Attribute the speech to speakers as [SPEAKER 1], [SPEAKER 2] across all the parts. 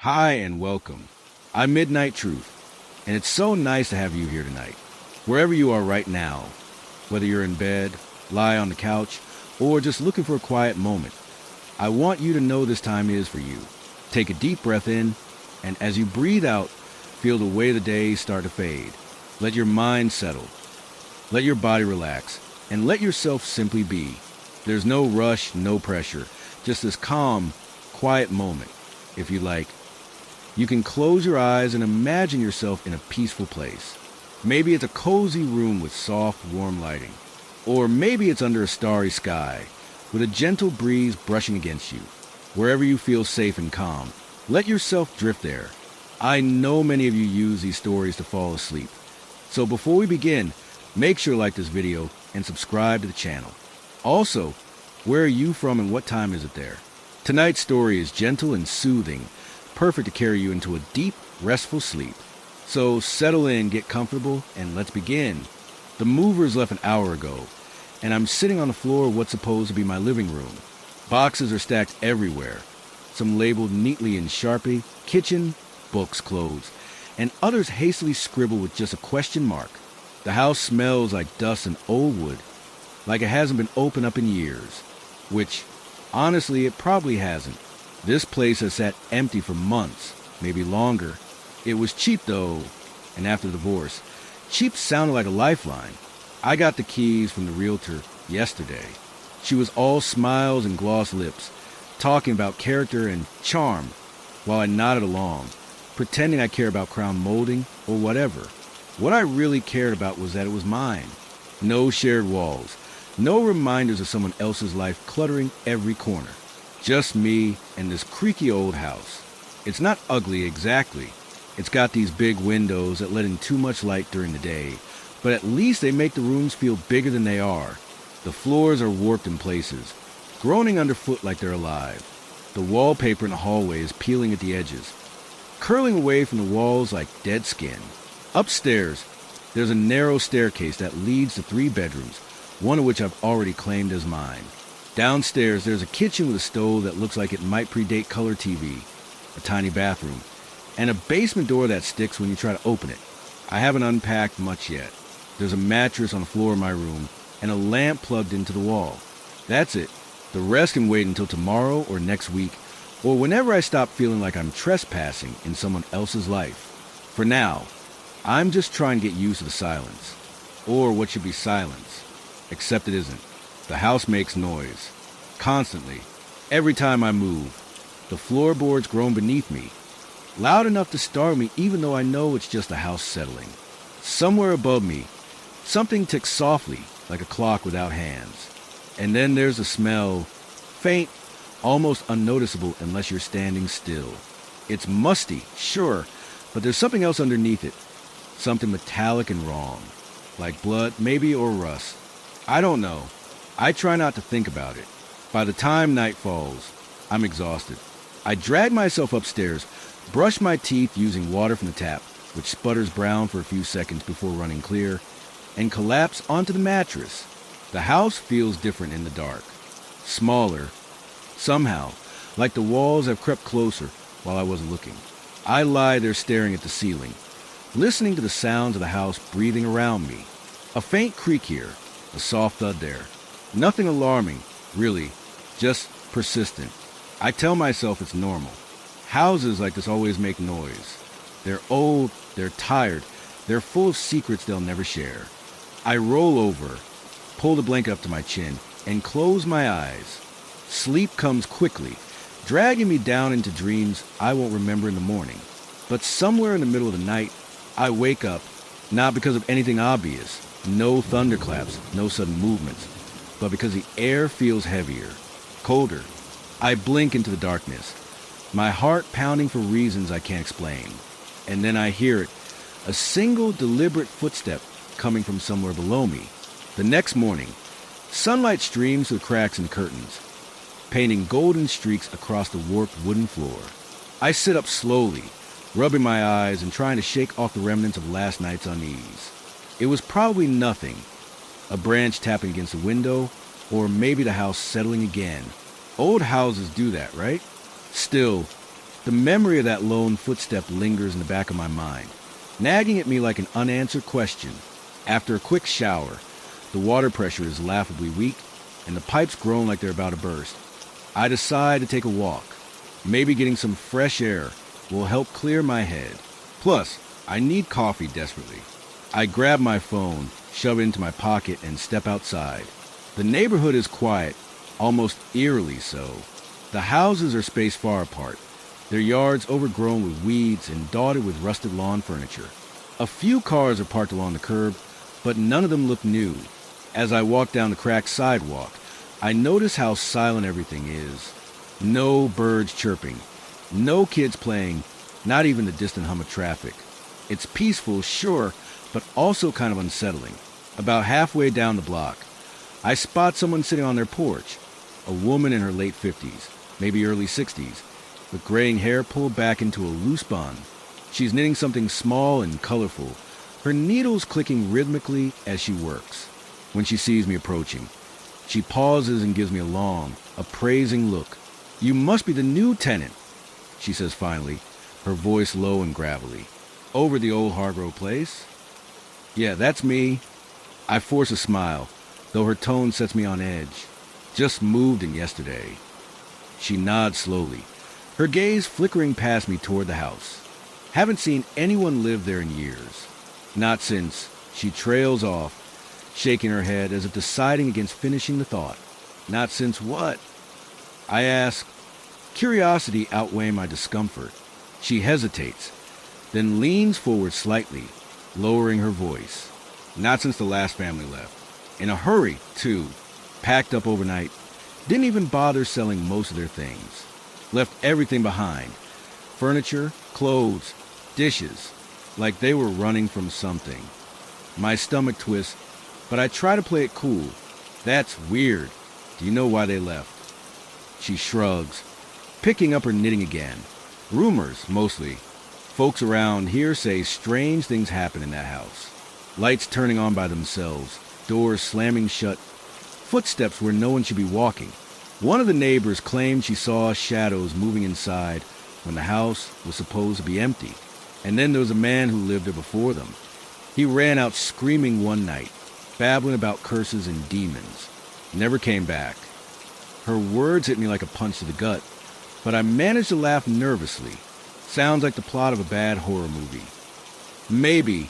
[SPEAKER 1] Hi and welcome. I'm Midnight Truth, and it's so nice to have you here tonight. Wherever you are right now, whether you're in bed, lie on the couch, or just looking for a quiet moment, I want you to know this time is for you. Take a deep breath in, and as you breathe out, feel the way the days start to fade. Let your mind settle. Let your body relax, and let yourself simply be. There's no rush, no pressure, just this calm, quiet moment, if you like. You can close your eyes and imagine yourself in a peaceful place. Maybe it's a cozy room with soft, warm lighting. Or maybe it's under a starry sky, with a gentle breeze brushing against you. Wherever you feel safe and calm, let yourself drift there. I know many of you use these stories to fall asleep. So before we begin, make sure to like this video and subscribe to the channel. Also, where are you from and what time is it there? Tonight's story is gentle and soothing, perfect to carry you into a deep, restful sleep. So settle in, get comfortable, and let's begin. The movers left an hour ago, and I'm sitting on the floor of what's supposed to be my living room. Boxes are stacked everywhere, some labeled neatly in Sharpie, kitchen, books, clothes, and others hastily scribbled with just a question mark. The house smells like dust and old wood, like it hasn't been opened up in years, which, honestly, it probably hasn't. This place has sat empty for months, maybe longer. It was cheap, though, and after the divorce, cheap sounded like a lifeline. I got the keys from the realtor yesterday. She was all smiles and glossed lips, talking about character and charm, while I nodded along, pretending I care about crown molding or whatever. What I really cared about was that it was mine. No shared walls, no reminders of someone else's life cluttering every corner. Just me and this creaky old house. It's not ugly exactly. It's got these big windows that let in too much light during the day, but at least they make the rooms feel bigger than they are. The floors are warped in places, groaning underfoot like they're alive. The wallpaper in the hallway is peeling at the edges, curling away from the walls like dead skin. Upstairs, there's a narrow staircase that leads to 3 bedrooms, one of which I've already claimed as mine. Downstairs, there's a kitchen with a stove that looks like it might predate color TV, a tiny bathroom, and a basement door that sticks when you try to open it. I haven't unpacked much yet. There's a mattress on the floor of my room and a lamp plugged into the wall. That's it. The rest can wait until tomorrow or next week, or whenever I stop feeling like I'm trespassing in someone else's life. For now, I'm just trying to get used to the silence, or what should be silence, except it isn't. The house makes noise, constantly, every time I move. The floorboards groan beneath me, loud enough to startle me even though I know it's just the house settling. Somewhere above me, something ticks softly like a clock without hands. And then there's a smell, faint, almost unnoticeable unless you're standing still. It's musty, sure, but there's something else underneath it. Something metallic and wrong, like blood maybe or rust. I don't know. I try not to think about it. By the time night falls, I'm exhausted. I drag myself upstairs, brush my teeth using water from the tap, which sputters brown for a few seconds before running clear, and collapse onto the mattress. The house feels different in the dark. Smaller. Somehow, like the walls have crept closer while I wasn't looking. I lie there staring at the ceiling, listening to the sounds of the house breathing around me. A faint creak here, a soft thud there. Nothing alarming, really, just persistent. I tell myself it's normal. Houses like this always make noise. They're old, they're tired, they're full of secrets they'll never share. I roll over, pull the blanket up to my chin, and close my eyes. Sleep comes quickly, dragging me down into dreams I won't remember in the morning. But somewhere in the middle of the night, I wake up, not because of anything obvious, no thunderclaps, no sudden movements, but because the air feels heavier, colder. I blink into the darkness, my heart pounding for reasons I can't explain. And then I hear it, a single deliberate footstep coming from somewhere below me. The next morning, sunlight streams through the cracks in the curtains, painting golden streaks across the warped wooden floor. I sit up slowly, rubbing my eyes and trying to shake off the remnants of last night's unease. It was probably nothing. A branch tapping against the window, or maybe the house settling again. Old houses do that, right? Still, The memory of that lone footstep lingers in the back of my mind, nagging at me like an unanswered question. After a quick shower, the water pressure is laughably weak, and the pipes groan like they're about to burst. I decide to take a walk. Maybe getting some fresh air will help clear my head. Plus, I need coffee desperately. I grab my phone, shove it into my pocket, and step outside. The neighborhood is quiet, almost eerily so. The houses are spaced far apart, their yards overgrown with weeds and dotted with rusted lawn furniture. A few cars are parked along the curb, but none of them look new. As I walk down the cracked sidewalk, I notice how silent everything is. No birds chirping, no kids playing, not even the distant hum of traffic. It's peaceful, sure, but also kind of unsettling. About halfway down the block, I spot someone sitting on their porch, a woman in her late 50s, maybe early 60s, with graying hair pulled back into a loose bun. She's knitting something small and colorful, her needles clicking rhythmically as she works. When she sees me approaching, she pauses and gives me a long, appraising look. "You must be the new tenant," she says finally, her voice low and gravelly. "Over the old Hargrove place?" "Yeah, that's me." I force a smile, though her tone sets me on edge. "Just moved in yesterday." She nods slowly, her gaze flickering past me toward the house. "Haven't seen anyone live there in years." "Not since," she trails off, shaking her head as if deciding against finishing the thought. "Not since what?" I ask, curiosity outweighing my discomfort. She hesitates, then leans forward slightly, lowering her voice. "Not since the last family left. In a hurry, too. Packed up overnight. Didn't even bother selling most of their things. Left everything behind. Furniture, clothes, dishes. Like they were running from something." My stomach twists, but I try to play it cool. "That's weird. Do you know why they left?" She shrugs, picking up her knitting again. "Rumors, mostly. Folks around here say strange things happen in that house. Lights turning on by themselves, doors slamming shut, footsteps where no one should be walking. One of the neighbors claimed she saw shadows moving inside when the house was supposed to be empty. And then there was a man who lived there before them. He ran out screaming one night, babbling about curses and demons. Never came back." Her words hit me like a punch to the gut, but I managed to laugh nervously. Sounds like the plot of a bad horror movie. "Maybe,"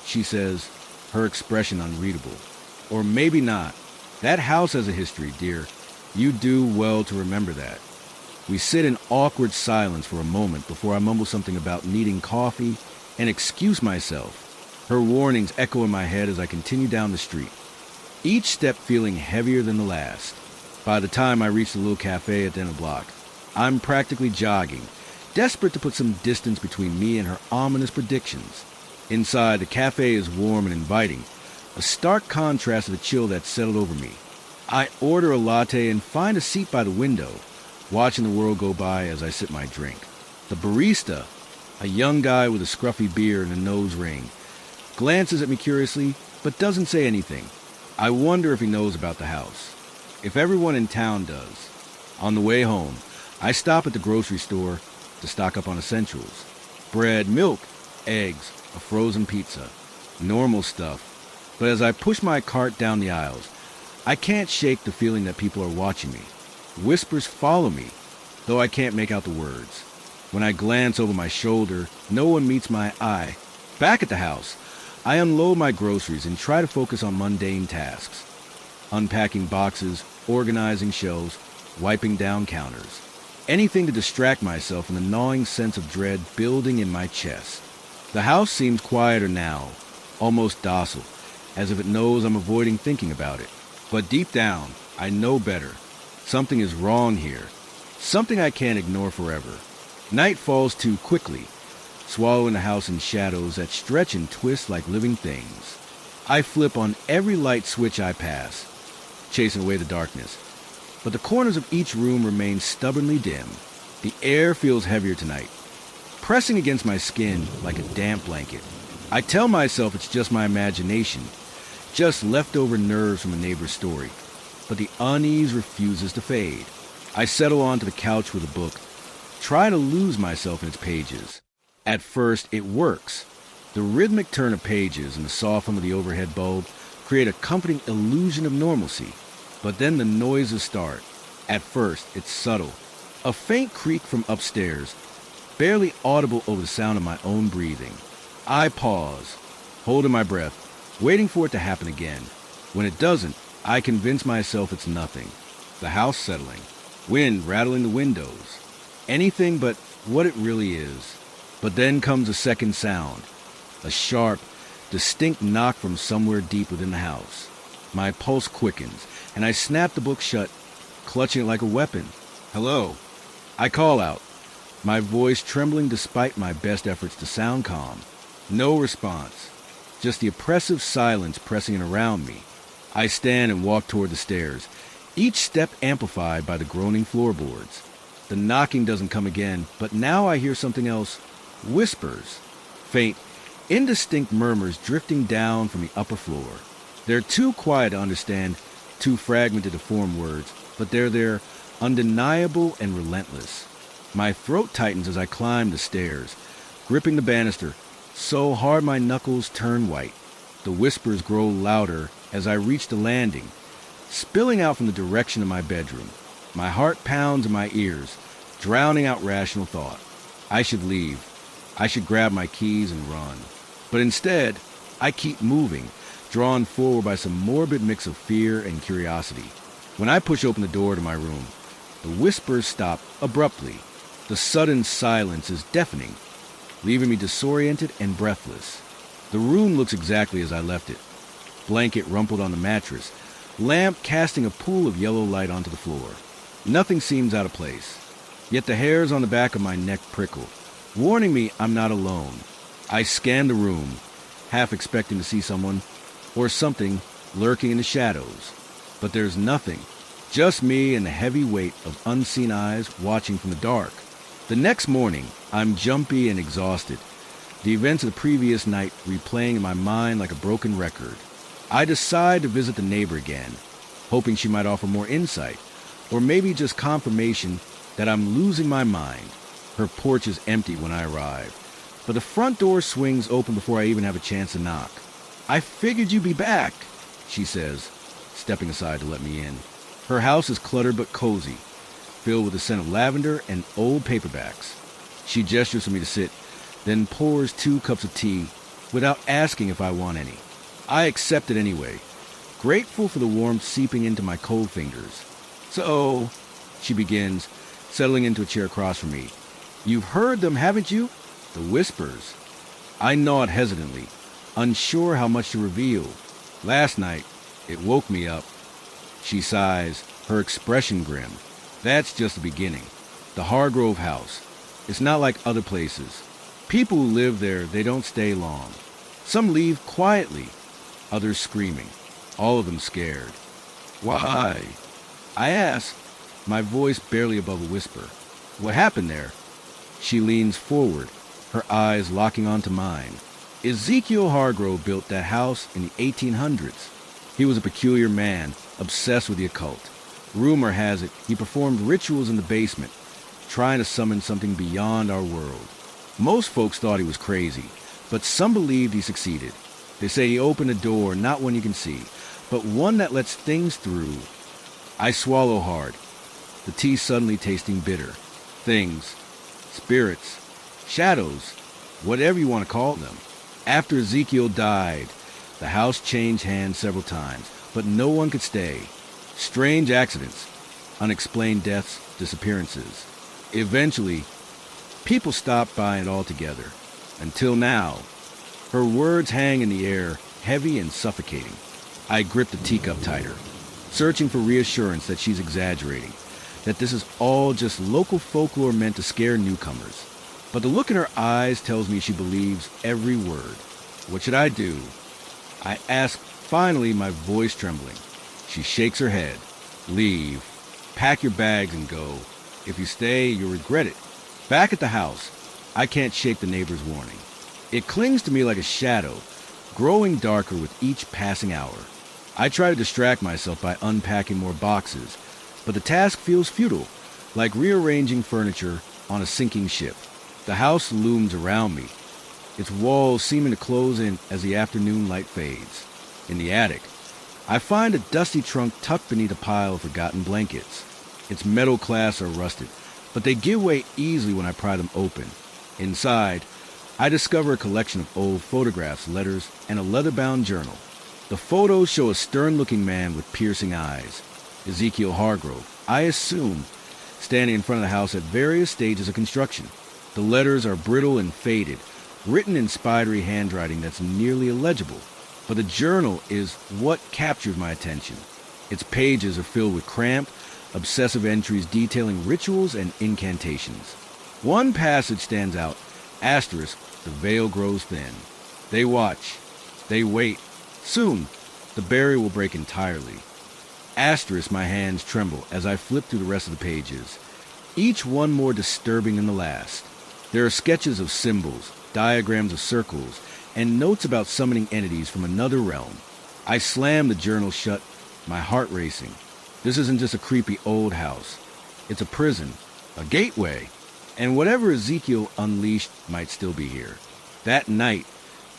[SPEAKER 1] she says, her expression unreadable. "Or maybe not. That house has a history, dear. You do well to remember that." We sit in awkward silence for a moment before I mumble something about needing coffee and excuse myself. Her warnings echo in my head as I continue down the street, each step feeling heavier than the last. By the time I reach the little cafe at the end of the block, I'm practically jogging, desperate to put some distance between me and her ominous predictions. Inside, the cafe is warm and inviting, a stark contrast to the chill that's settled over me. I order a latte and find a seat by the window, watching the world go by as I sip my drink. The barista, a young guy with a scruffy beard and a nose ring, glances at me curiously, but doesn't say anything. I wonder if he knows about the house. If everyone in town does. On the way home, I stop at the grocery store to stock up on essentials. Bread, milk, eggs, a frozen pizza. Normal stuff. But as I push my cart down the aisles, I can't shake the feeling that people are watching me. Whispers follow me, though I can't make out the words. When I glance over my shoulder, no one meets my eye. Back at the house, I unload my groceries and try to focus on mundane tasks. Unpacking boxes, organizing shelves, wiping down counters. Anything to distract myself from the gnawing sense of dread building in my chest. The house seems quieter now, almost docile, as if it knows I'm avoiding thinking about it. But deep down, I know better. Something is wrong here. Something I can't ignore forever. Night falls too quickly, swallowing the house in shadows that stretch and twist like living things. I flip on every light switch I pass, chasing away the darkness. But the corners of each room remain stubbornly dim. The air feels heavier tonight, pressing against my skin like a damp blanket. I tell myself it's just my imagination, just leftover nerves from a neighbor's story. But the unease refuses to fade. I settle onto the couch with a book, try to lose myself in its pages. At first, it works. The rhythmic turn of pages and the soft hum of the overhead bulb create a comforting illusion of normalcy. But then the noises start. At first, it's subtle. A faint creak from upstairs, barely audible over the sound of my own breathing. I pause, holding my breath, waiting for it to happen again. When it doesn't, I convince myself it's nothing. The house settling, wind rattling the windows. Anything but what it really is. But then comes a second sound, a sharp, distinct knock from somewhere deep within the house. My pulse quickens, and I snap the book shut, clutching it like a weapon. Hello. I call out, my voice trembling despite my best efforts to sound calm. No response, just the oppressive silence pressing in around me. I stand and walk toward the stairs, each step amplified by the groaning floorboards. The knocking doesn't come again, but now I hear something else. Whispers. Faint, indistinct murmurs drifting down from the upper floor. They're too quiet to understand, too fragmented to form words, but they're there, undeniable and relentless. My throat tightens as I climb the stairs, gripping the banister, so hard my knuckles turn white. The whispers grow louder as I reach the landing, spilling out from the direction of my bedroom. My heart pounds in my ears, drowning out rational thought. I should leave. I should grab my keys and run. But instead, I keep moving, drawn forward by some morbid mix of fear and curiosity. When I push open the door to my room, the whispers stop abruptly. The sudden silence is deafening, leaving me disoriented and breathless. The room looks exactly as I left it. Blanket rumpled on the mattress, lamp casting a pool of yellow light onto the floor. Nothing seems out of place, yet the hairs on the back of my neck prickle, warning me I'm not alone. I scan the room, half expecting to see someone or something lurking in the shadows. But there's nothing, just me and the heavy weight of unseen eyes watching from the dark. The next morning, I'm jumpy and exhausted, the events of the previous night replaying in my mind like a broken record. I decide to visit the neighbor again, hoping she might offer more insight, or maybe just confirmation that I'm losing my mind. Her porch is empty when I arrive, but the front door swings open before I even have a chance to knock. "I figured you'd be back," she says, stepping aside to let me in. Her house is cluttered but cozy, filled with the scent of lavender and old paperbacks. She gestures for me to sit, then pours 2 cups of tea without asking if I want any. I accept it anyway, grateful for the warmth seeping into my cold fingers. "So," she begins, settling into a chair across from me, "you've heard them, haven't you? The whispers." I nod hesitantly, unsure how much to reveal. "Last night, it woke me up." She sighs, her expression grim. "That's just the beginning. The Hargrove house. It's not like other places. People who live there, they don't stay long. Some leave quietly, others screaming, all of them scared." "Why?" I ask, my voice barely above a whisper. "What happened there?" She leans forward, her eyes locking onto mine. Ezekiel Hargrove built that house in the 1800s. He was a peculiar man, obsessed with the occult. Rumor has it he performed rituals in the basement, trying to summon something beyond our world. Most folks thought he was crazy, but some believed he succeeded. They say he opened a door, not one you can see, but one that lets things through. I swallow hard, the tea suddenly tasting bitter. Things, spirits, shadows, whatever you want to call them. After Ezekiel died, the house changed hands several times, but no one could stay. Strange accidents, unexplained deaths, disappearances. Eventually, people stopped by it altogether. Until now. Her words hang in the air, heavy and suffocating. I grip the teacup tighter, searching for reassurance that she's exaggerating, that this is all just local folklore meant to scare newcomers. But the look in her eyes tells me she believes every word. What should I do? I ask, finally, my voice trembling. She shakes her head. "Leave. Pack your bags and go. If you stay, you'll regret it." Back at the house, I can't shake the neighbor's warning. It clings to me like a shadow, growing darker with each passing hour. I try to distract myself by unpacking more boxes, but the task feels futile, like rearranging furniture on a sinking ship. The house looms around me, its walls seeming to close in as the afternoon light fades. In the attic, I find a dusty trunk tucked beneath a pile of forgotten blankets. Its metal clasps are rusted, but they give way easily when I pry them open. Inside, I discover a collection of old photographs, letters, and a leather-bound journal. The photos show a stern-looking man with piercing eyes, Ezekiel Hargrove, I assume, standing in front of the house at various stages of construction. The letters are brittle and faded, written in spidery handwriting that's nearly illegible. But the journal is what captured my attention. Its pages are filled with cramped, obsessive entries detailing rituals and incantations. One passage stands out, asterisk, the veil grows thin. They watch. They wait. Soon, the barrier will break entirely. Asterisk, my hands tremble as I flip through the rest of the pages, each one more disturbing than the last. There are sketches of symbols, diagrams of circles, and notes about summoning entities from another realm. I slam the journal shut, my heart racing. This isn't just a creepy old house. It's a prison, a gateway, and whatever Ezekiel unleashed might still be here. That night,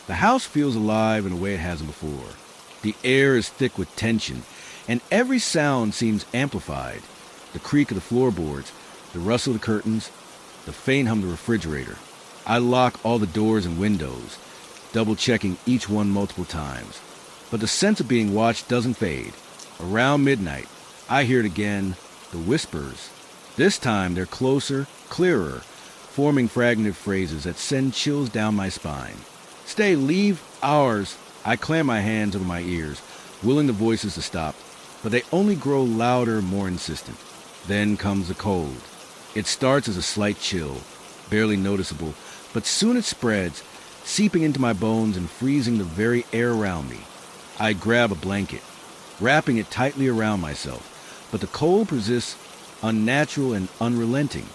[SPEAKER 1] the house feels alive in a way it hasn't before. The air is thick with tension, and every sound seems amplified. The creak of the floorboards, the rustle of the curtains, the faint hum of the refrigerator. I lock all the doors and windows, double-checking each one multiple times. But the sense of being watched doesn't fade. Around midnight, I hear it again, the whispers. This time they're closer, clearer, forming fragmented phrases that send chills down my spine. Stay, leave, ours. I clamp my hands over my ears, willing the voices to stop, but they only grow louder, more insistent. Then comes the cold. It starts as a slight chill, barely noticeable, but soon it spreads, seeping into my bones and freezing the very air around me. I grab a blanket, wrapping it tightly around myself, but the cold persists, unnatural and unrelenting.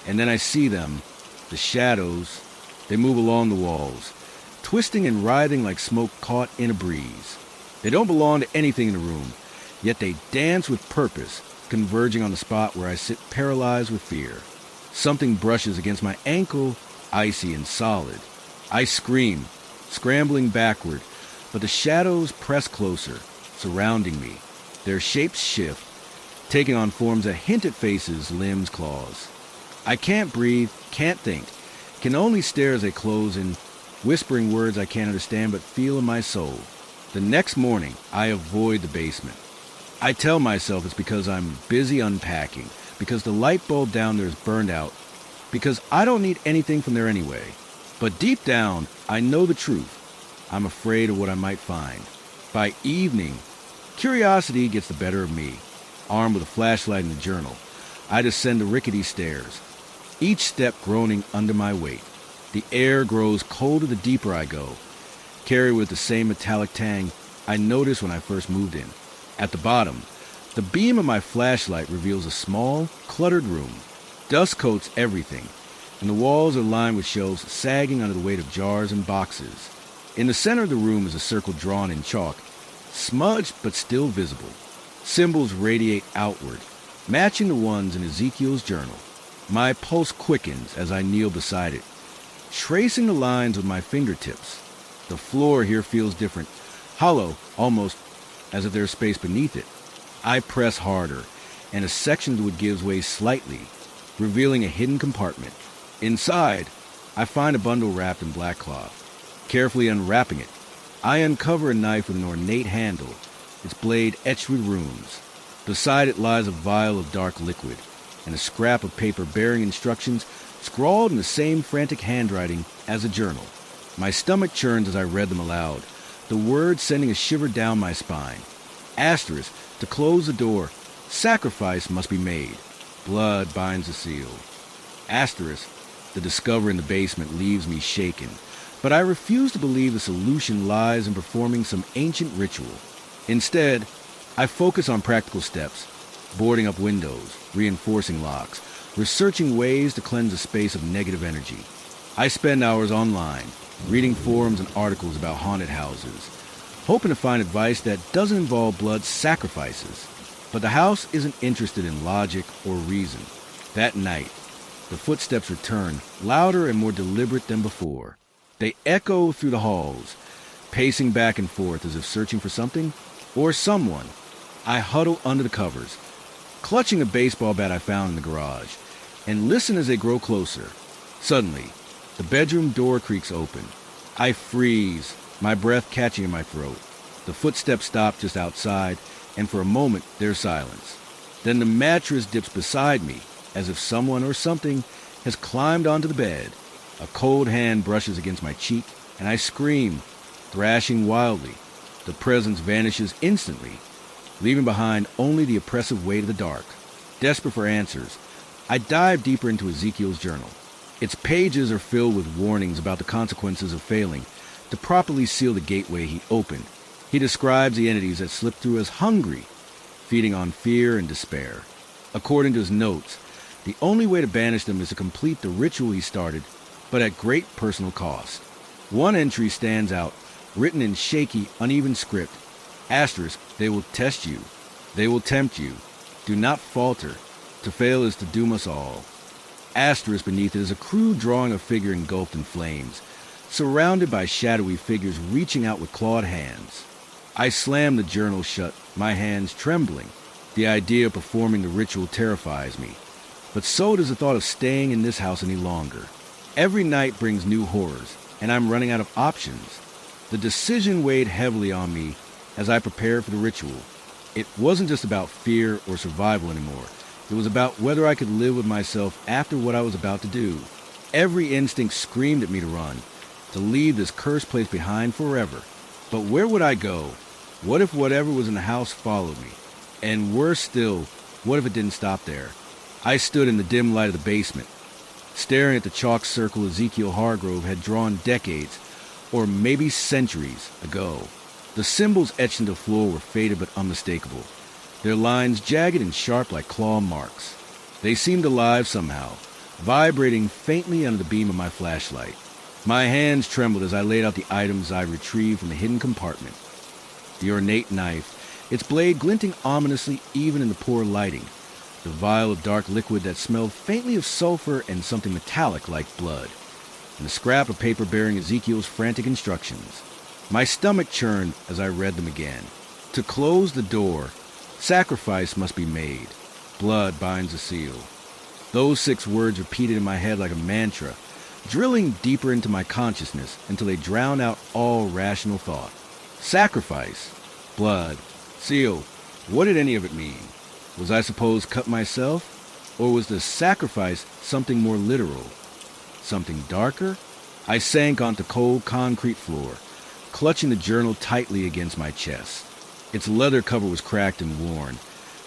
[SPEAKER 1] And then I see them, the shadows. They move along the walls, twisting and writhing like smoke caught in a breeze. They don't belong to anything in the room, yet they dance with purpose, converging on the spot where I sit paralyzed with fear. Something brushes against my ankle, icy and solid. I scream, scrambling backward, but the shadows press closer, surrounding me. Their shapes shift, taking on forms that hint at faces, limbs, claws. I can't breathe, can't think, can only stare as they close in, whispering words I can't understand but feel in my soul. The next morning, I avoid the basement. I tell myself it's because I'm busy unpacking, because the light bulb down there is burned out, because I don't need anything from there anyway. But deep down, I know the truth. I'm afraid of what I might find. By evening, curiosity gets the better of me. Armed with a flashlight and a journal, I descend the rickety stairs, each step groaning under my weight. The air grows colder the deeper I go, carried with the same metallic tang I noticed when I first moved in. At the bottom, the beam of my flashlight reveals a small, cluttered room. Dust coats everything, and the walls are lined with shelves sagging under the weight of jars and boxes. In the center of the room is a circle drawn in chalk, smudged but still visible. Symbols radiate outward, matching the ones in Ezekiel's journal. My pulse quickens as I kneel beside it, tracing the lines with my fingertips. The floor here feels different, hollow, almost as if there's space beneath it. I press harder, and a section of the wood gives way slightly, revealing a hidden compartment. Inside, I find a bundle wrapped in black cloth. Carefully unwrapping it, I uncover a knife with an ornate handle, its blade etched with runes. Beside it lies a vial of dark liquid, and a scrap of paper bearing instructions scrawled in the same frantic handwriting as the journal. My stomach churns as I read them aloud, the words sending a shiver down my spine. Asterisk, to close the door, sacrifice must be made. Blood binds the seal. Asterisk, the discovery in the basement leaves me shaken, but I refuse to believe the solution lies in performing some ancient ritual. Instead, I focus on practical steps, boarding up windows, reinforcing locks, researching ways to cleanse a space of negative energy. I spend hours online, reading forums and articles about haunted houses, hoping to find advice that doesn't involve blood sacrifices. But the house isn't interested in logic or reason. That night, The footsteps return, louder and more deliberate than before. They echo through the halls, pacing back and forth as if searching for something or someone. I huddle under the covers, clutching a baseball bat I found in the garage, and listen as they grow closer. Suddenly, the bedroom door creaks open. I freeze, my breath catching in my throat. The footsteps stop just outside, and for a moment, there's silence. Then the mattress dips beside me, as if someone or something has climbed onto the bed. A cold hand brushes against my cheek, and I scream, thrashing wildly. The presence vanishes instantly, leaving behind only the oppressive weight of the dark. Desperate for answers, I dive deeper into Ezekiel's journal. Its pages are filled with warnings about the consequences of failing to properly seal the gateway he opened. He describes the entities that slip through as hungry, feeding on fear and despair. According to his notes, the only way to banish them is to complete the ritual he started, but at great personal cost. One entry stands out, written in shaky, uneven script. Asterisk, they will test you. They will tempt you. Do not falter. To fail is to doom us all. Asterisk beneath it is a crude drawing of a figure engulfed in flames, surrounded by shadowy figures reaching out with clawed hands. I slam the journal shut, my hands trembling. The idea of performing the ritual terrifies me, but so does the thought of staying in this house any longer. Every night brings new horrors, and I'm running out of options. The decision weighed heavily on me as I prepared for the ritual. It wasn't just about fear or survival anymore. It was about whether I could live with myself after what I was about to do. Every instinct screamed at me to run, to leave this cursed place behind forever. But where would I go? What if whatever was in the house followed me? And worse still, what if it didn't stop there? I stood in the dim light of the basement, staring at the chalk circle Ezekiel Hargrove had drawn decades, or maybe centuries, ago. The symbols etched into the floor were faded but unmistakable, their lines jagged and sharp like claw marks. They seemed alive somehow, vibrating faintly under the beam of my flashlight. My hands trembled as I laid out the items I retrieved from the hidden compartment. The ornate knife, its blade glinting ominously even in the poor lighting. The vial of dark liquid that smelled faintly of sulfur and something metallic like blood. And the scrap of paper bearing Ezekiel's frantic instructions. My stomach churned as I read them again. To close the door, sacrifice must be made. Blood binds the seal. Those 6 words repeated in my head like a mantra, drilling deeper into my consciousness until they drowned out all rational thought. Sacrifice, blood, seal. What did any of it mean? Was I supposed to cut myself? Or was the sacrifice something more literal? Something darker? I sank onto cold concrete floor, clutching the journal tightly against my chest. Its leather cover was cracked and worn,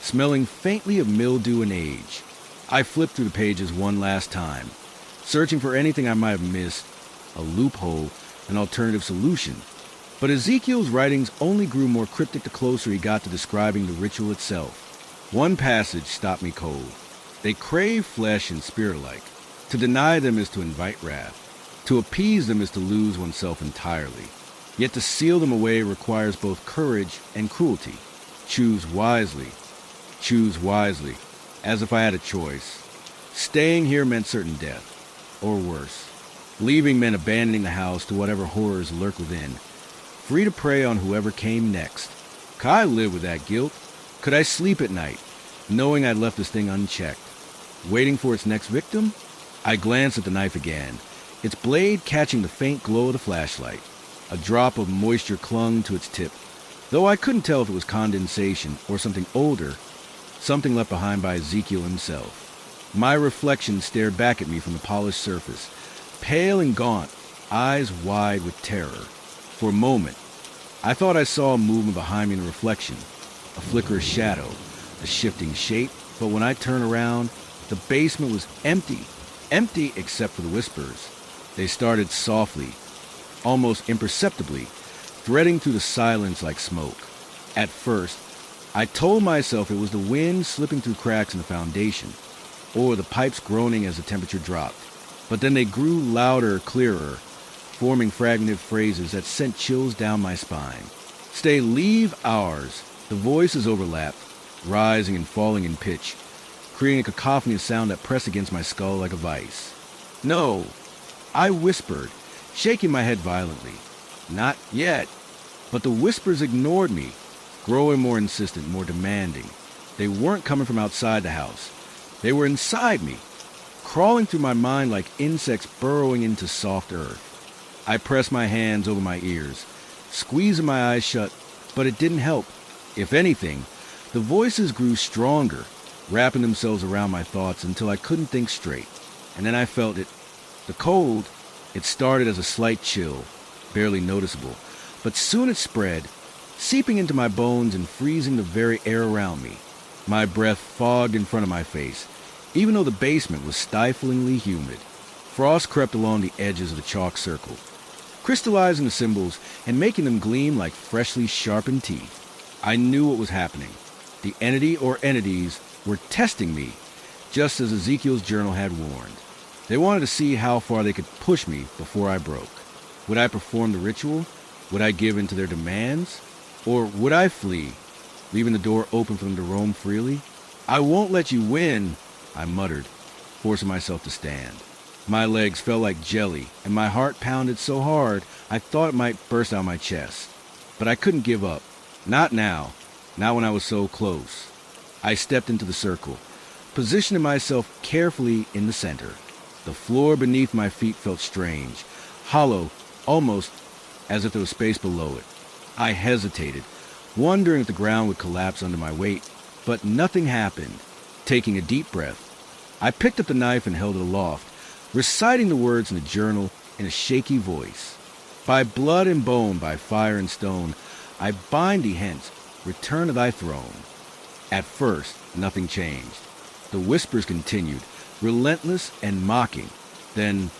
[SPEAKER 1] smelling faintly of mildew and age. I flipped through the pages one last time, searching for anything I might have missed, a loophole, an alternative solution. But Ezekiel's writings only grew more cryptic the closer he got to describing the ritual itself. One passage stopped me cold. They crave flesh and spirit alike. To deny them is to invite wrath. To appease them is to lose oneself entirely. Yet to seal them away requires both courage and cruelty. Choose wisely, as if I had a choice. Staying here meant certain death, or worse. Leaving meant abandoning the house to whatever horrors lurk within, free to prey on whoever came next. Could I live with that guilt? Could I sleep at night, knowing I'd left this thing unchecked, waiting for its next victim? I glanced at the knife again, its blade catching the faint glow of the flashlight. A drop of moisture clung to its tip, though I couldn't tell if it was condensation or something older, something left behind by Ezekiel himself. My reflection stared back at me from the polished surface, pale and gaunt, eyes wide with terror. For a moment, I thought I saw a movement behind me in the reflection, a flicker of shadow, a shifting shape, but when I turned around, the basement was empty except for the whispers. They started softly, almost imperceptibly, threading through the silence like smoke. At first, I told myself it was the wind slipping through cracks in the foundation, or the pipes groaning as the temperature dropped. But then they grew louder, clearer, forming fragmented phrases that sent chills down my spine. Leave ours. The voices overlapped, rising and falling in pitch, creating a cacophony of sound that pressed against my skull like a vice. "No," I whispered, shaking my head violently. "Not yet." But the whispers ignored me, growing more insistent, more demanding. They weren't coming from outside the house. They were inside me, crawling through my mind like insects burrowing into soft earth. I pressed my hands over my ears, squeezing my eyes shut, but it didn't help. If anything, the voices grew stronger, wrapping themselves around my thoughts until I couldn't think straight. And then I felt it. The cold, it started as a slight chill, barely noticeable, but soon it spread, seeping into my bones and freezing the very air around me. My breath fogged in front of my face, even though the basement was stiflingly humid. Frost crept along the edges of the chalk circle, crystallizing the symbols and making them gleam like freshly sharpened teeth. I knew what was happening. The entity or entities were testing me, just as Ezekiel's journal had warned. They wanted to see how far they could push me before I broke. Would I perform the ritual? Would I give in to their demands? Or would I flee, leaving the door open for them to roam freely? "I won't let you win," I muttered, forcing myself to stand. My legs felt like jelly, and my heart pounded so hard I thought it might burst out my chest. But I couldn't give up. Not now. Not when I was so close. I stepped into the circle, positioning myself carefully in the center. The floor beneath my feet felt strange, hollow, almost as if there was space below it. I hesitated, wondering if the ground would collapse under my weight, but nothing happened. Taking a deep breath, I picked up the knife and held it aloft, reciting the words in the journal in a shaky voice. "By blood and bone, by fire and stone, I bind thee hence, return to thy throne." At first, nothing changed. The whispers continued, relentless and mocking. Then,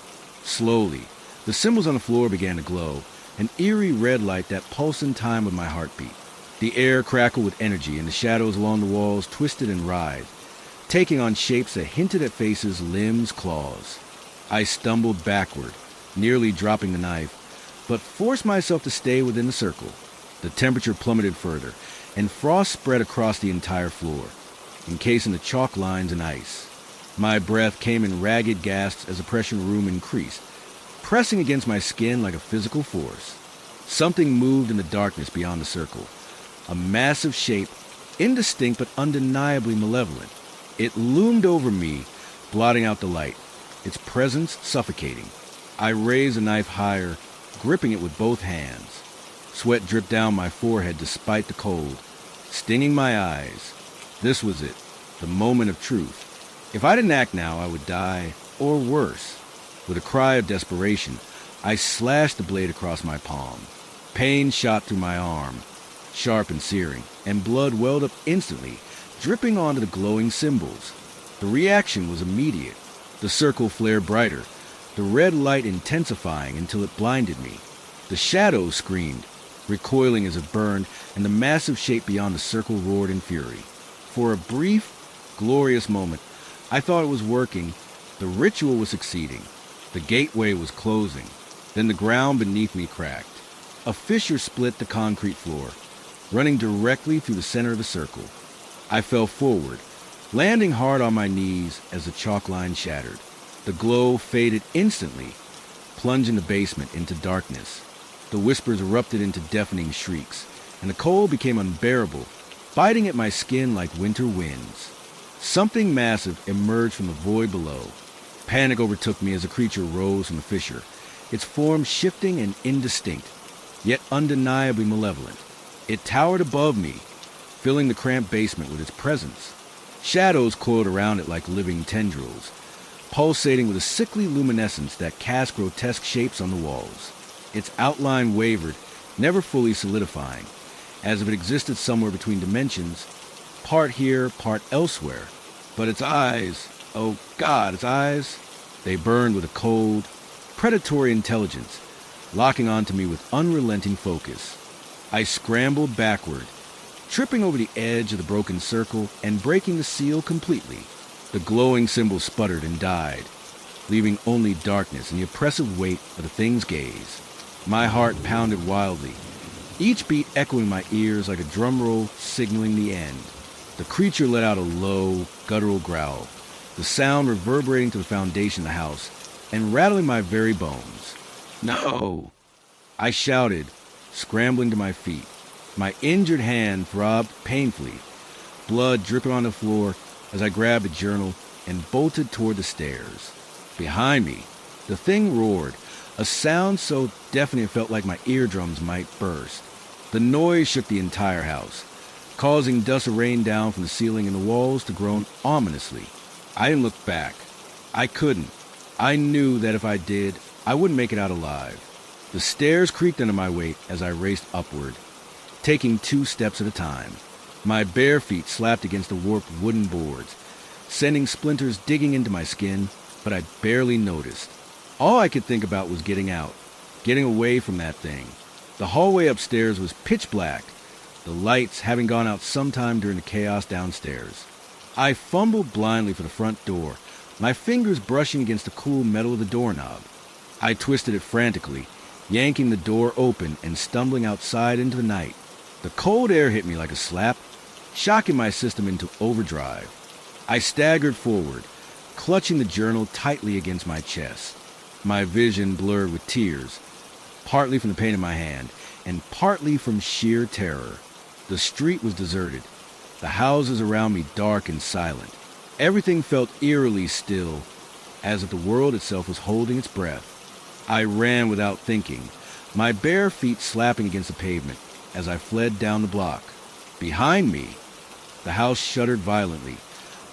[SPEAKER 1] slowly, the symbols on the floor began to glow, an eerie red light that pulsed in time with my heartbeat. The air crackled with energy, and the shadows along the walls twisted and writhed, taking on shapes that hinted at faces, limbs, claws. I stumbled backward, nearly dropping the knife, but forced myself to stay within the circle. The temperature plummeted further, and frost spread across the entire floor, encasing the chalk lines in ice. My breath came in ragged gasps as the pressure in the room increased, pressing against my skin like a physical force. Something moved in the darkness beyond the circle, a massive shape, indistinct but undeniably malevolent. It loomed over me, blotting out the light, its presence suffocating. I raised the knife higher, gripping it with both hands. Sweat dripped down my forehead despite the cold, stinging my eyes. This was it, the moment of truth. If I didn't act now, I would die, or worse. With a cry of desperation, I slashed the blade across my palm. Pain shot through my arm, sharp and searing, and blood welled up instantly, dripping onto the glowing symbols. The reaction was immediate. The circle flared brighter, the red light intensifying until it blinded me. The shadows screamed, recoiling as it burned, and the massive shape beyond the circle roared in fury. For a brief, glorious moment, I thought it was working. The ritual was succeeding. The gateway was closing. Then the ground beneath me cracked. A fissure split the concrete floor, running directly through the center of the circle. I fell forward, landing hard on my knees as the chalk line shattered. The glow faded instantly, plunging the basement into darkness. The whispers erupted into deafening shrieks, and the cold became unbearable, biting at my skin like winter winds. Something massive emerged from the void below. Panic overtook me as the creature rose from the fissure, its form shifting and indistinct, yet undeniably malevolent. It towered above me, filling the cramped basement with its presence. Shadows coiled around it like living tendrils, pulsating with a sickly luminescence that cast grotesque shapes on the walls. Its outline wavered, never fully solidifying, as if it existed somewhere between dimensions, part here, part elsewhere. But its eyes, oh God, its eyes, they burned with a cold, predatory intelligence, locking onto me with unrelenting focus. I scrambled backward, tripping over the edge of the broken circle and breaking the seal completely. The glowing symbol sputtered and died, leaving only darkness and the oppressive weight of the thing's gaze. My heart pounded wildly, each beat echoing my ears like a drum roll signaling the end. The creature let out a low, guttural growl, the sound reverberating to the foundation of the house and rattling my very bones. "No!" I shouted, scrambling to my feet. My injured hand throbbed painfully, blood dripping on the floor as I grabbed a journal and bolted toward the stairs. Behind me, the thing roared, a sound so deafening it felt like my eardrums might burst. The noise shook the entire house, causing dust to rain down from the ceiling and the walls to groan ominously. I didn't look back. I couldn't. I knew that if I did, I wouldn't make it out alive. The stairs creaked under my weight as I raced upward, taking 2 steps at a time. My bare feet slapped against the warped wooden boards, sending splinters digging into my skin, but I barely noticed. All I could think about was getting out, getting away from that thing. The hallway upstairs was pitch black, the lights having gone out sometime during the chaos downstairs. I fumbled blindly for the front door, my fingers brushing against the cool metal of the doorknob. I twisted it frantically, yanking the door open and stumbling outside into the night. The cold air hit me like a slap, shocking my system into overdrive. I staggered forward, clutching the journal tightly against my chest. My vision blurred with tears, partly from the pain in my hand, and partly from sheer terror. The street was deserted, the houses around me dark and silent. Everything felt eerily still, as if the world itself was holding its breath. I ran without thinking, my bare feet slapping against the pavement as I fled down the block. Behind me, the house shuddered violently,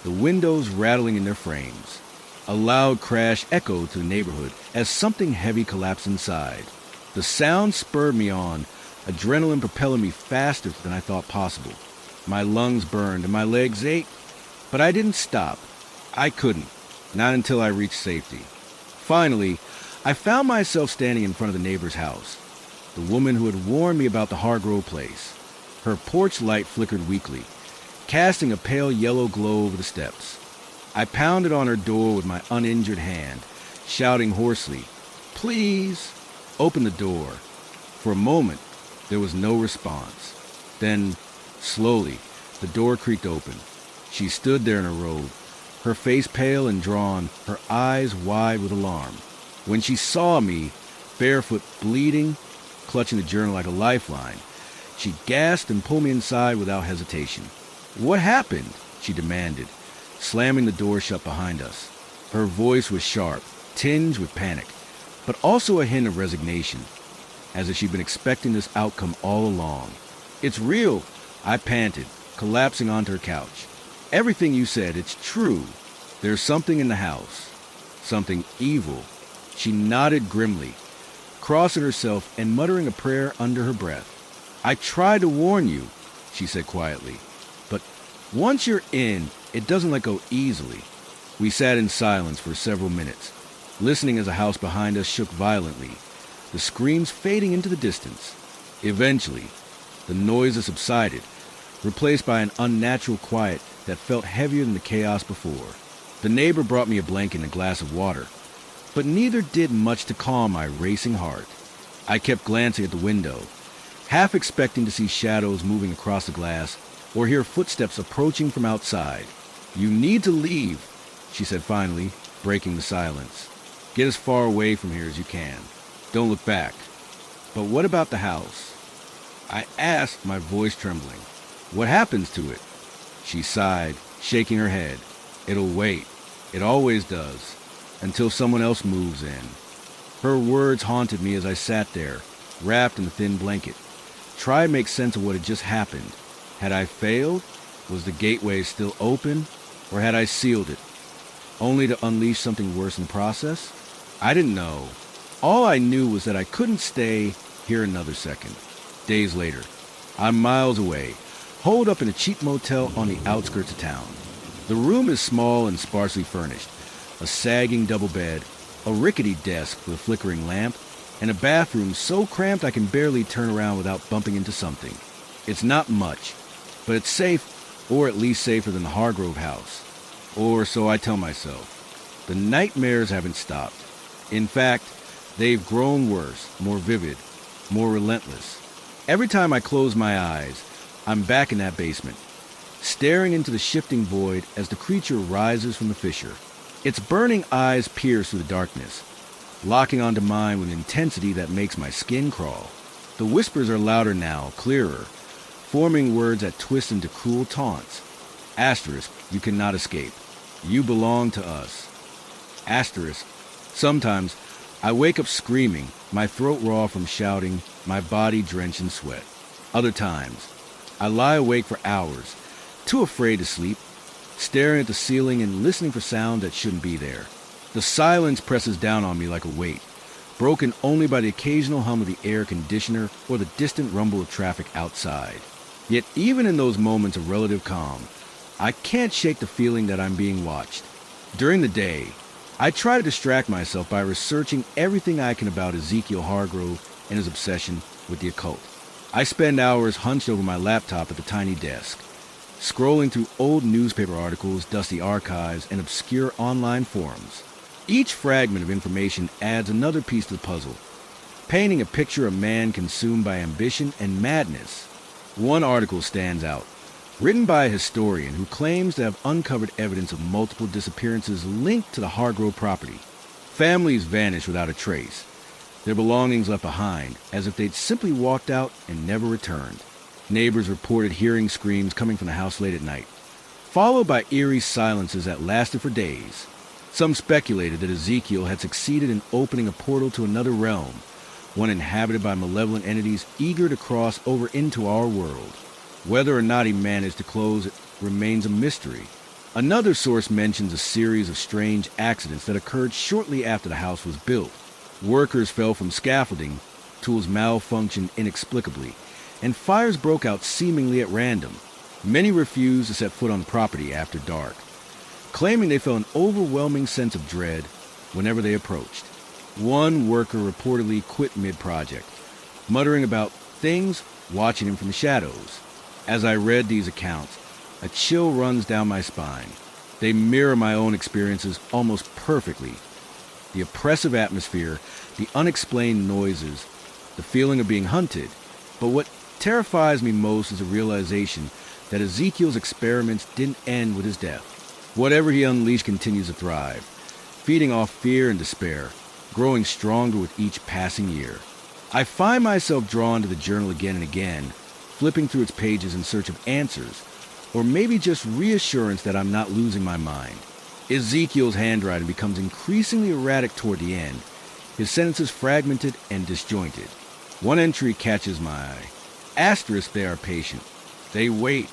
[SPEAKER 1] the windows rattling in their frames. A loud crash echoed to the neighborhood as something heavy collapsed inside. The sound spurred me on, adrenaline propelling me faster than I thought possible. My lungs burned and my legs ached, but I didn't stop. I couldn't, not until I reached safety. Finally, I found myself standing in front of the neighbor's house, the woman who had warned me about the Hargrove place. Her porch light flickered weakly, casting a pale yellow glow over the steps. I pounded on her door with my uninjured hand, shouting hoarsely, "Please, open the door." For a moment, there was no response. Then, slowly, the door creaked open. She stood there in her robe, her face pale and drawn, her eyes wide with alarm. When she saw me, barefoot, bleeding, clutching the journal like a lifeline, she gasped and pulled me inside without hesitation. "What happened?" she demanded, slamming the door shut behind us. Her voice was sharp, tinged with panic, but also a hint of resignation, as if she'd been expecting this outcome all along. "It's real," I panted, collapsing onto her couch. "Everything you said, it's true. There's something in the house. Something evil." She nodded grimly, crossing herself and muttering a prayer under her breath. "I tried to warn you," she said quietly, "but once you're in, it doesn't let go easily." We sat in silence for several minutes, listening as the house behind us shook violently, the screams fading into the distance. Eventually, the noises subsided, replaced by an unnatural quiet that felt heavier than the chaos before. The neighbor brought me a blanket and a glass of water, but neither did much to calm my racing heart. I kept glancing at the window, half expecting to see shadows moving across the glass or hear footsteps approaching from outside. "You need to leave," she said finally, breaking the silence. "Get as far away from here as you can. Don't look back." "But what about the house?" I asked, my voice trembling. "What happens to it?" She sighed, shaking her head. "It'll wait. It always does, until someone else moves in." Her words haunted me as I sat there, wrapped in a thin blanket, trying to make sense of what had just happened. Had I failed? Was the gateway still open? Or had I sealed it, only to unleash something worse in the process? I didn't know. All I knew was that I couldn't stay here another second. Days later, I'm miles away, holed up in a cheap motel on the outskirts of town. The room is small and sparsely furnished, a sagging double bed, a rickety desk with a flickering lamp, and a bathroom so cramped I can barely turn around without bumping into something. It's not much, but it's safe, or at least safer than the Hargrove house. Or so I tell myself. The nightmares haven't stopped. In fact, they've grown worse, more vivid, more relentless. Every time I close my eyes, I'm back in that basement, staring into the shifting void as the creature rises from the fissure. Its burning eyes pierce through the darkness, locking onto mine with an intensity that makes my skin crawl. The whispers are louder now, clearer, forming words that twist into cruel taunts. Asterisk, you cannot escape. You belong to us. Asterisk, sometimes I wake up screaming, my throat raw from shouting, my body drenched in sweat. Other times, I lie awake for hours, too afraid to sleep, staring at the ceiling and listening for sound that shouldn't be there. The silence presses down on me like a weight, broken only by the occasional hum of the air conditioner or the distant rumble of traffic outside. Yet even in those moments of relative calm, I can't shake the feeling that I'm being watched. During the day, I try to distract myself by researching everything I can about Ezekiel Hargrove and his obsession with the occult. I spend hours hunched over my laptop at the tiny desk, scrolling through old newspaper articles, dusty archives, and obscure online forums. Each fragment of information adds another piece to the puzzle, painting a picture of man consumed by ambition and madness. One article stands out, written by a historian who claims to have uncovered evidence of multiple disappearances linked to the Hargrove property. Families vanished without a trace, their belongings left behind as if they'd simply walked out and never returned. Neighbors reported hearing screams coming from the house late at night, followed by eerie silences that lasted for days. Some speculated that Ezekiel had succeeded in opening a portal to another realm, one inhabited by malevolent entities eager to cross over into our world. Whether or not he managed to close it remains a mystery. Another source mentions a series of strange accidents that occurred shortly after the house was built. Workers fell from scaffolding, tools malfunctioned inexplicably, and fires broke out seemingly at random. Many refused to set foot on the property after dark, claiming they felt an overwhelming sense of dread whenever they approached. One worker reportedly quit mid-project, muttering about things watching him from the shadows. As I read these accounts, a chill runs down my spine. They mirror my own experiences almost perfectly. The oppressive atmosphere, the unexplained noises, the feeling of being hunted. But what terrifies me most is the realization that Ezekiel's experiments didn't end with his death. Whatever he unleashed continues to thrive, feeding off fear and despair, growing stronger with each passing year. I find myself drawn to the journal again and again, flipping through its pages in search of answers, or maybe just reassurance that I'm not losing my mind. Ezekiel's handwriting becomes increasingly erratic toward the end, his sentences fragmented and disjointed. One entry catches my eye. Asterisk, they are patient. They wait.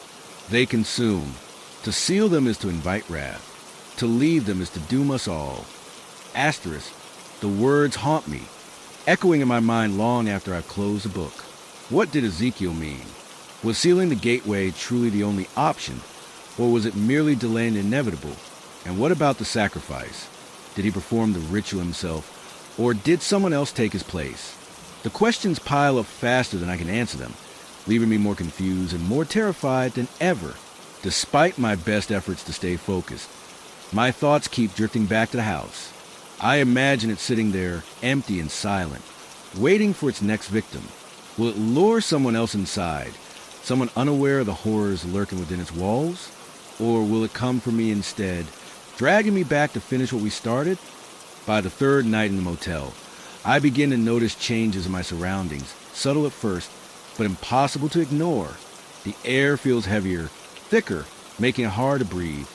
[SPEAKER 1] They consume. To seal them is to invite wrath. To leave them is to doom us all. Asterisk, the words haunt me, echoing in my mind long after I've closed the book. What did Ezekiel mean? Was sealing the gateway truly the only option, or was it merely delaying the inevitable? And what about the sacrifice? Did he perform the ritual himself, or did someone else take his place? The questions pile up faster than I can answer them, leaving me more confused and more terrified than ever. Despite my best efforts to stay focused, my thoughts keep drifting back to the house. I imagine it sitting there, empty and silent, waiting for its next victim. Will it lure someone else inside, someone unaware of the horrors lurking within its walls? Or will it come for me instead, dragging me back to finish what we started? By the third night in the motel, I begin to notice changes in my surroundings, subtle at first, but impossible to ignore. The air feels heavier, thicker, making it hard to breathe.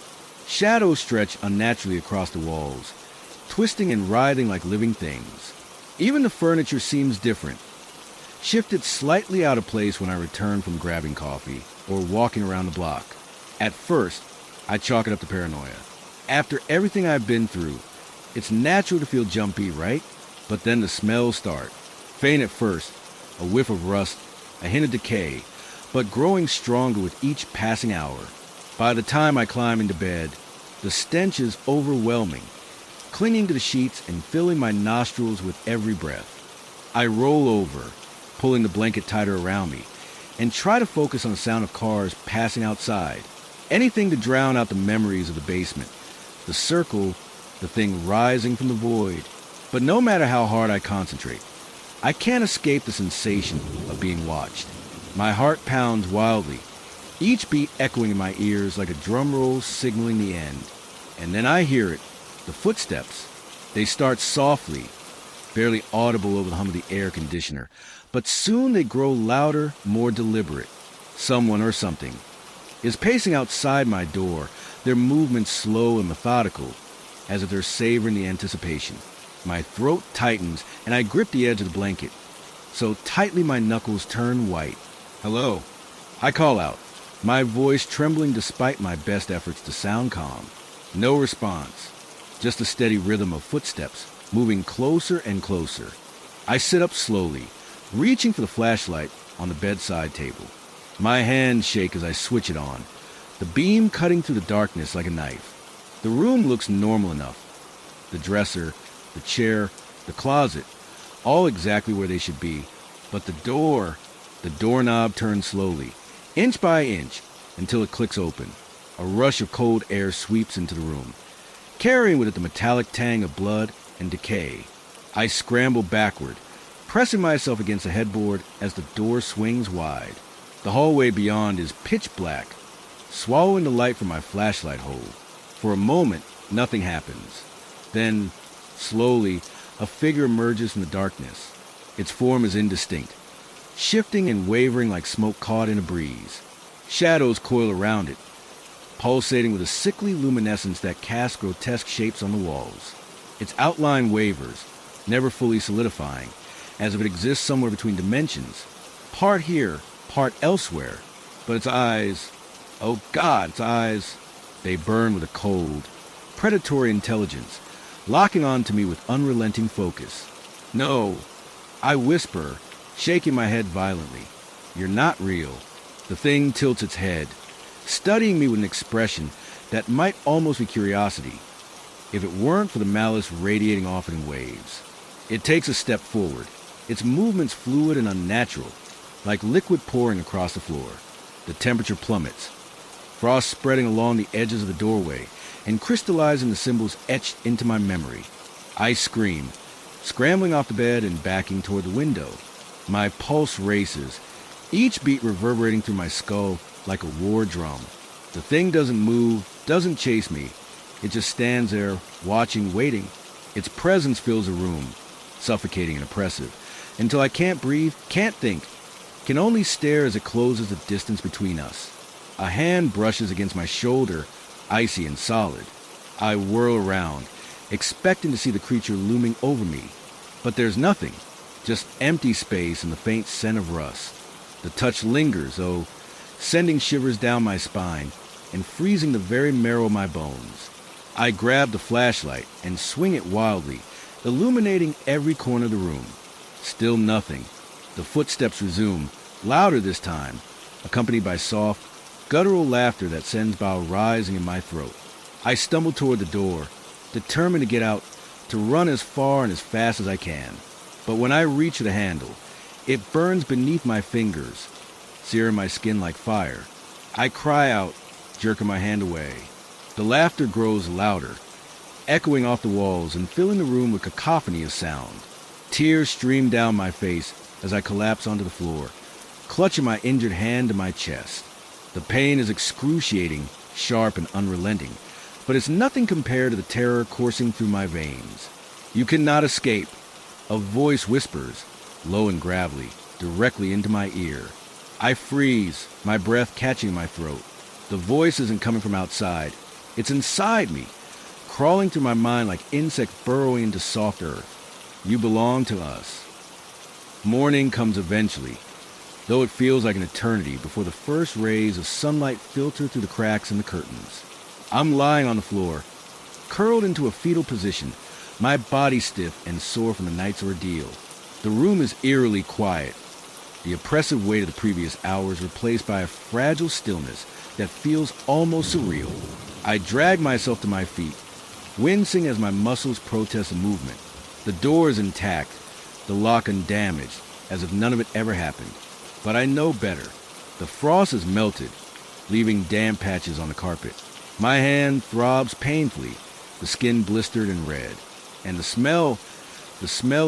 [SPEAKER 1] Shadows stretch unnaturally across the walls, twisting and writhing like living things. Even the furniture seems different, shifted slightly out of place when I return from grabbing coffee or walking around the block. At first, I chalk it up to paranoia. After everything I've been through, it's natural to feel jumpy, right? But then the smells start. Faint at first, a whiff of rust, a hint of decay, but growing stronger with each passing hour. By the time I climb into bed, the stench is overwhelming, clinging to the sheets and filling my nostrils with every breath. I roll over, pulling the blanket tighter around me, and try to focus on the sound of cars passing outside. Anything to drown out the memories of the basement, the circle, the thing rising from the void. But no matter how hard I concentrate, I can't escape the sensation of being watched. My heart pounds wildly, each beat echoing in my ears like a drum roll signaling the end. And then I hear it, the footsteps. They start softly, barely audible over the hum of the air conditioner, but soon they grow louder, more deliberate. Someone or something is pacing outside my door, their movements slow and methodical, as if they're savoring the anticipation. My throat tightens, and I grip the edge of the blanket, so tightly my knuckles turn white. Hello, I call out, my voice trembling despite my best efforts to sound calm. No response, just a steady rhythm of footsteps, moving closer and closer. I sit up slowly, reaching for the flashlight on the bedside table. My hands shake as I switch it on, the beam cutting through the darkness like a knife. The room looks normal enough. The dresser, the chair, the closet, all exactly where they should be. But the doorknob turns slowly, inch by inch, until it clicks open. A rush of cold air sweeps into the room, carrying with it the metallic tang of blood and decay. I scramble backward, pressing myself against the headboard as the door swings wide. The hallway beyond is pitch black, swallowing the light from my flashlight hole. For a moment, nothing happens. Then, slowly, a figure emerges from the darkness. Its form is indistinct, shifting and wavering like smoke caught in a breeze. Shadows coil around it, pulsating with a sickly luminescence that casts grotesque shapes on the walls. Its outline wavers, never fully solidifying, as if it exists somewhere between dimensions, part here, part elsewhere. But its eyes, oh God, its eyes, they burn with a cold, predatory intelligence, locking on to me with unrelenting focus. No, I whisper, shaking my head violently. You're not real. The thing tilts its head, studying me with an expression that might almost be curiosity, if it weren't for the malice radiating off in waves. It takes a step forward, its movements fluid and unnatural, like liquid pouring across the floor. The temperature plummets, frost spreading along the edges of the doorway and crystallizing the symbols etched into my memory. I scream, scrambling off the bed and backing toward the window. My pulse races, each beat reverberating through my skull like a war drum. The thing doesn't move, doesn't chase me. It just stands there, watching, waiting. Its presence fills the room, suffocating and oppressive, until I can't breathe, can't think, can only stare as it closes the distance between us. A hand brushes against my shoulder, icy and solid. I whirl around, expecting to see the creature looming over me. But there's nothing, just empty space and the faint scent of rust. The touch lingers, though, sending shivers down my spine and freezing the very marrow of my bones. I grab the flashlight and swing it wildly, illuminating every corner of the room. Still nothing. The footsteps resume, louder this time, accompanied by soft, guttural laughter that sends bile rising in my throat. I stumble toward the door, determined to get out, to run as far and as fast as I can. But when I reach the handle, it burns beneath my fingers, searing my skin like fire. I cry out, jerking my hand away. The laughter grows louder, echoing off the walls and filling the room with cacophony of sound. Tears stream down my face as I collapse onto the floor, clutching my injured hand to my chest. The pain is excruciating, sharp and unrelenting, but it's nothing compared to the terror coursing through my veins. You cannot escape. A voice whispers, low and gravelly, directly into my ear. I freeze, my breath catching my throat. The voice isn't coming from outside. It's inside me, crawling through my mind like insects burrowing into soft earth. You belong to us. Morning comes eventually, though it feels like an eternity before the first rays of sunlight filter through the cracks in the curtains. I'm lying on the floor, curled into a fetal position, my body stiff and sore from the night's ordeal. The room is eerily quiet, the oppressive weight of the previous hours replaced by a fragile stillness that feels almost surreal. I drag myself to my feet, wincing as my muscles protest the movement. The door is intact, the lock undamaged, as if none of it ever happened. But I know better. The frost is melted, leaving damp patches on the carpet. My hand throbs painfully, the skin blistered and red. And the smell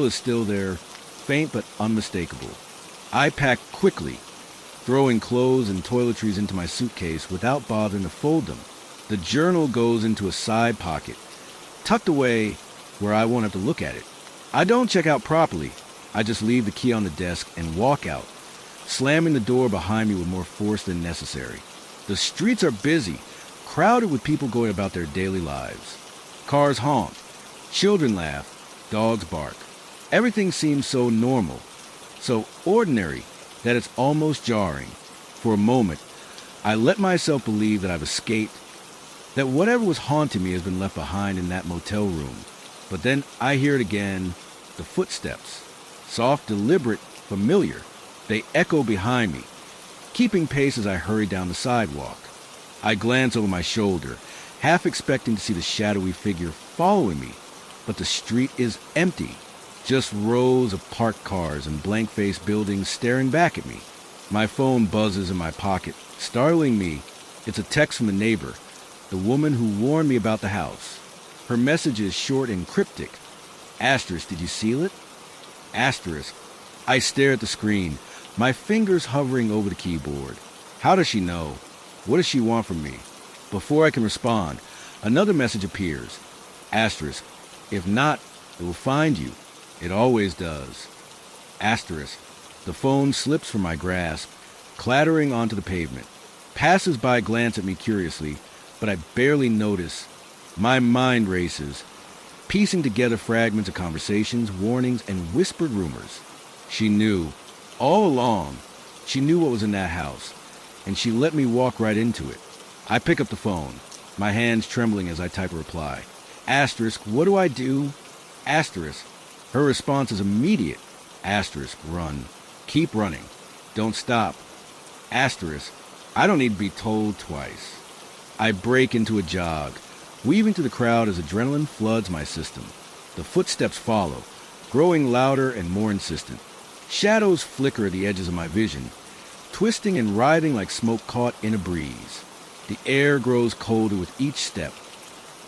[SPEAKER 1] is still there, faint but unmistakable. I pack quickly, throwing clothes and toiletries into my suitcase without bothering to fold them. The journal goes into a side pocket, tucked away where I won't have to look at it. I don't check out properly. I just leave the key on the desk and walk out, slamming the door behind me with more force than necessary. The streets are busy, crowded with people going about their daily lives. Cars honk, children laugh, dogs bark. Everything seems so normal, so ordinary, that it's almost jarring. For a moment, I let myself believe that I've escaped, that whatever was haunting me has been left behind in that motel room. But then I hear it again, the footsteps. Soft, deliberate, familiar. They echo behind me, keeping pace as I hurry down the sidewalk. I glance over my shoulder, half expecting to see the shadowy figure following me, but the street is empty. Just rows of parked cars and blank-faced buildings staring back at me. My phone buzzes in my pocket, startling me. It's a text from the neighbor, the woman who warned me about the house. Her message is short and cryptic. Asterisk, did you seal it? Asterisk. I stare at the screen, my fingers hovering over the keyboard. How does she know? What does she want from me? Before I can respond, another message appears. Asterisk. If not, it will find you. It always does. Asterisk. The phone slips from my grasp, clattering onto the pavement. Passers-by glance at me curiously, but I barely notice. My mind races, piecing together fragments of conversations, warnings, and whispered rumors. She knew. All along, she knew what was in that house, and she let me walk right into it. I pick up the phone, my hands trembling as I type a reply. Asterisk, what do I do? Asterisk. Her response is immediate. Asterisk, run. Keep running. Don't stop. Asterisk, I don't need to be told twice. I break into a jog, weaving through the crowd as adrenaline floods my system. The footsteps follow, growing louder and more insistent. Shadows flicker at the edges of my vision, twisting and writhing like smoke caught in a breeze. The air grows colder with each step,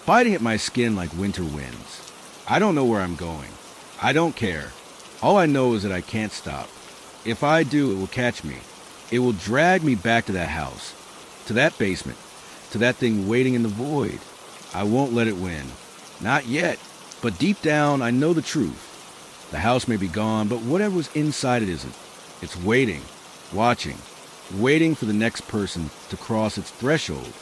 [SPEAKER 1] biting at my skin like winter winds. I don't know where I'm going. I don't care. All I know is that I can't stop. If I do, it will catch me. It will drag me back to that house, to that basement, to that thing waiting in the void. I won't let it win. Not yet. But deep down, I know the truth. The house may be gone, but whatever was inside it isn't. It's waiting, watching, waiting for the next person to cross its threshold.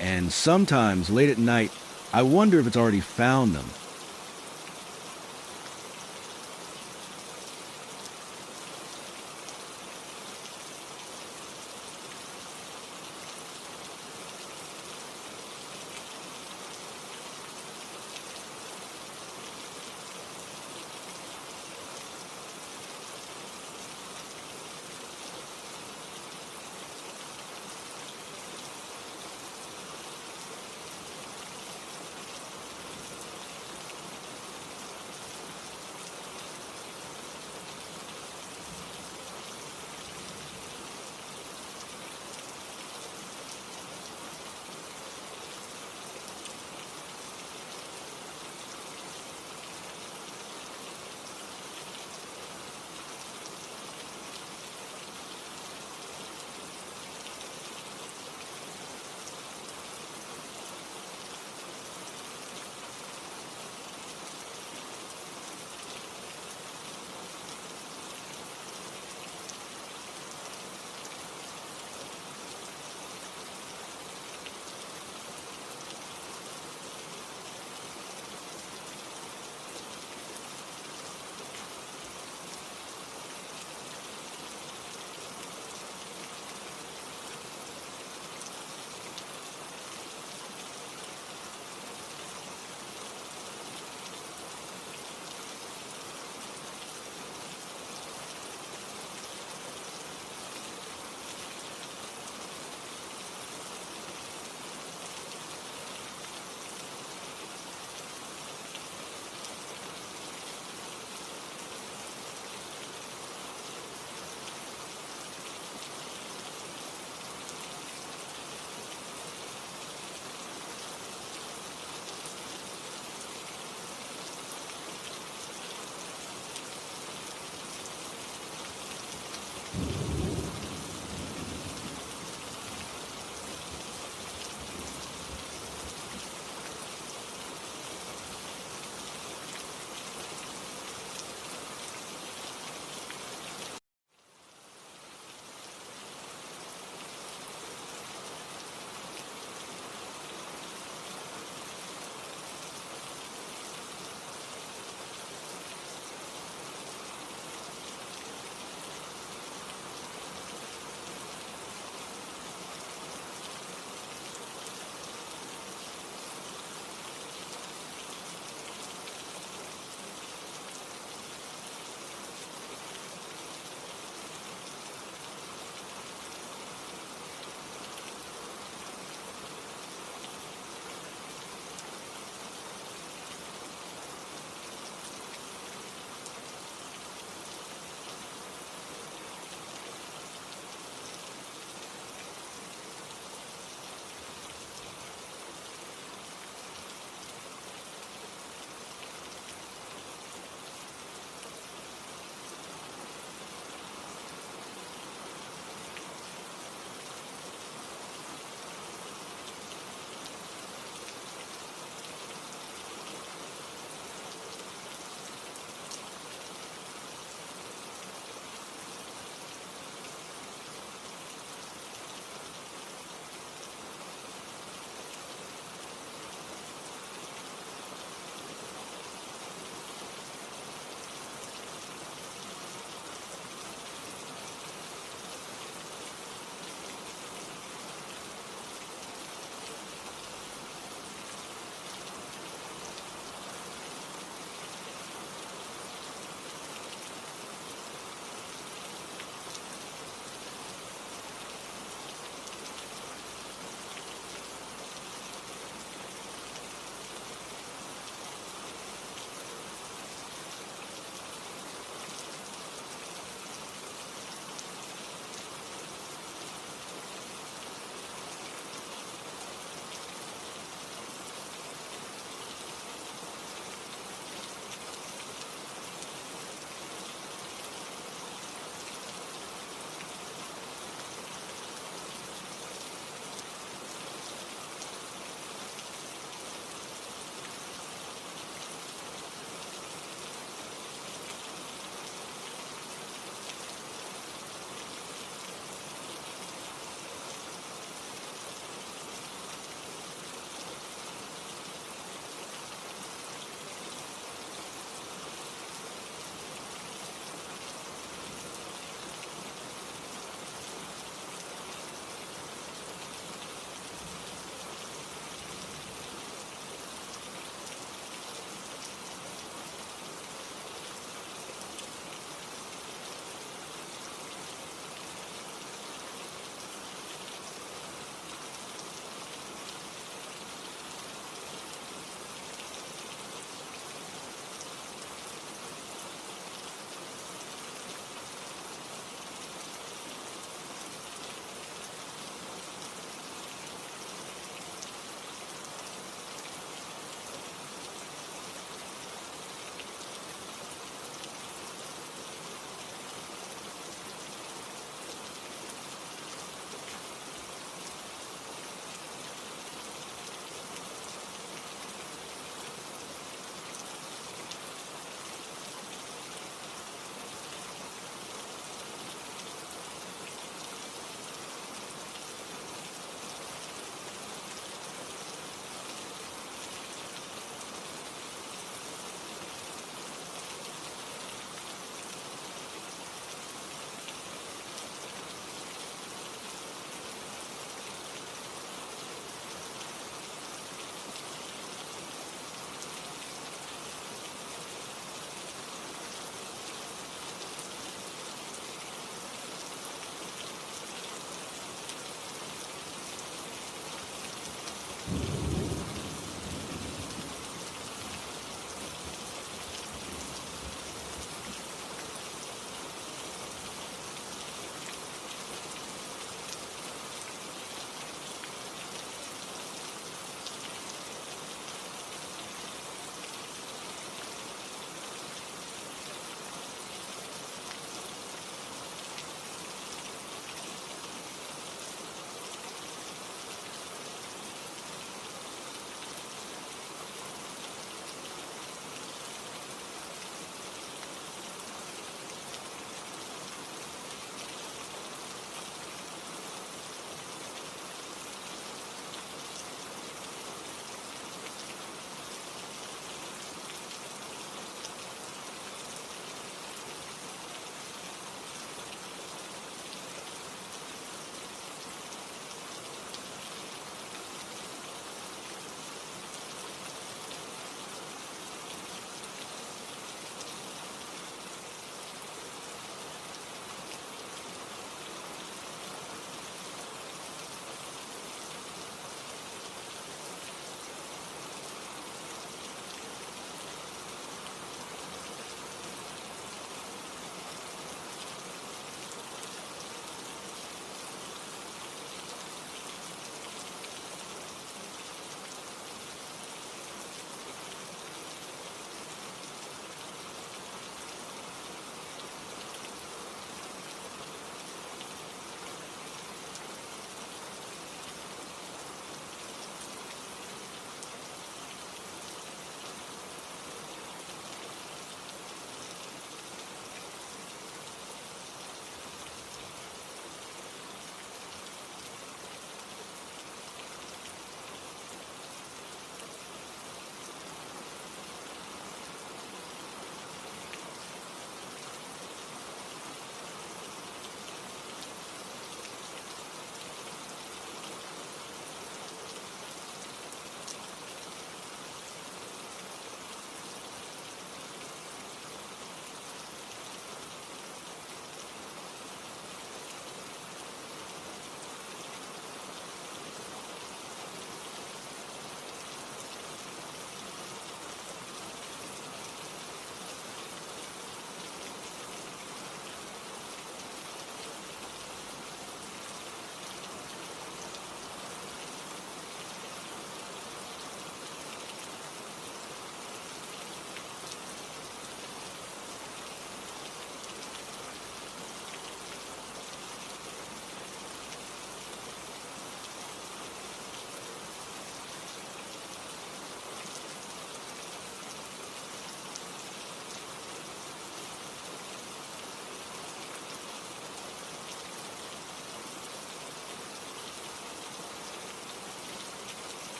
[SPEAKER 1] And sometimes, late at night, I wonder if it's already found them.